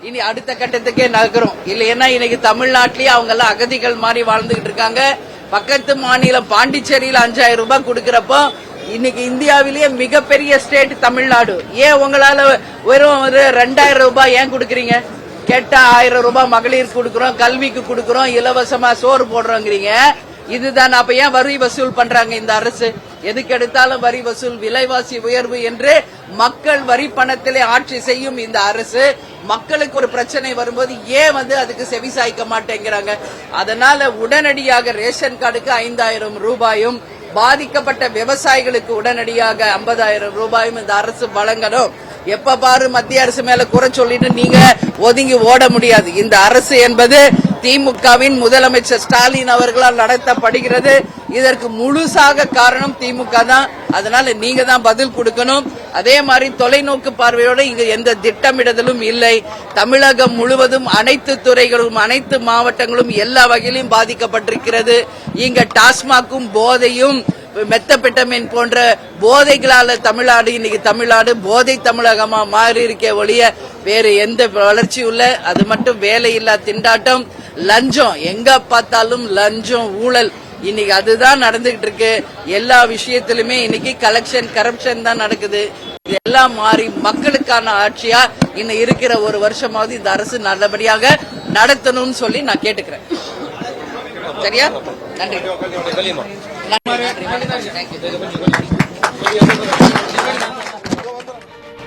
இனி அடுத்த கட்டத்துக்கே நகரும். இல்லைன்னா இன்னைக்கு தமிழ்நாட்டிலேயே அவங்க எல்லாம் அகதிகள் மாதிரி வாழ்ந்துகிட்டு இருக்காங்க. பக்கத்து மாநிலம் பாண்டிச்சேரியில 5000 ரூபாய் கொடுக்கறப்போ இன்னைக்கு இந்தியாவிலேயே மிகப்பெரிய ஸ்டேட் தமிழ்நாடு. ஏன் உங்களால வெறும் 2000 ரூபாய் ஏன் கொடுக்கறீங்க? கேட்டா 1000 ரூபாய் மகளிர் கொடுக்கறோம், கல்விக்கு கொடுக்கறோம், இலவசமா சோறு போடுறோங்கிறீங்க. இதுதான் அப்ப ஏன் வரி வசூல் பண்றாங்க இந்த அரசு? எதுக்கு எடுத்தாலும் வரி வசூல், விலைவாசி உயர்வு என்று மக்கள் வரி பணத்திலே ஆட்சி செய்யும் இந்த அரசு மக்களுக்கு ஒரு பிரச்சனை வரும்போது ஏன் அதுக்கு செவிசாய்க்க மாட்டேங்கிறாங்க? அதனால உடனடியாக ரேஷன் கார்டுக்கு 5000 ரூபாயும், பாதிக்கப்பட்ட விவசாயிகளுக்கு உடனடியாக 50,000 ரூபாயும் இந்த அரசு வழங்கணும். எப்ப பாரு மத்திய அரசு மேல குறை சொல்லிட்டு நீங்க ஒதுங்கி ஓட முடியாது. இந்த அரசு என்பது திமுகவின் முதலமைச்சர் ஸ்டாலின் அவர்களால் நடத்தப்படுகிறது. இதற்கு முழுசாக காரணம் திமுக தான். அதனால நீங்க தான் பதில் கொடுக்கணும். அதே மாதிரி தொலைநோக்கு பார்வையோட இங்க எந்த திட்டமிடுதலும் இல்லை. தமிழகம் முழுவதும் அனைத்து துறைகளும் அனைத்து மாவட்டங்களும் எல்லா வகையிலும் பாதிக்கப்பட்டிருக்கிறது. இங்க டாஸ்மாக்கும் போதையும் மெத்தபெட்டமின் போன்ற போதைகளால தமிழ்நாடு இன்னைக்கு தமிழ்நாடு போதை தமிழகமா மாறி இருக்கே ஒழிய வேறு எந்த வளர்ச்சியும் இல்ல. அது மட்டும் வேலையில்லா திண்டாட்டம், லஞ்சம், எங்க பார்த்தாலும் லஞ்சம், ஊழல், இன்னைக்கு அதுதான் நடந்துகிட்டு இருக்கு. எல்லா விஷயத்திலுமே இன்னைக்கு கலெக்ஷன் கரப்ஷன் தான் நடக்குது. இதெல்லாம் மாறி மக்களுக்கான ஆட்சியா இன்னும் இருக்கிற ஒரு வருஷமாவது இந்த அரசு நல்லபடியாக நடத்தணும்னு சொல்லி நான் கேட்டுக்கிறேன். சரியா? நன்றி. நன்றி.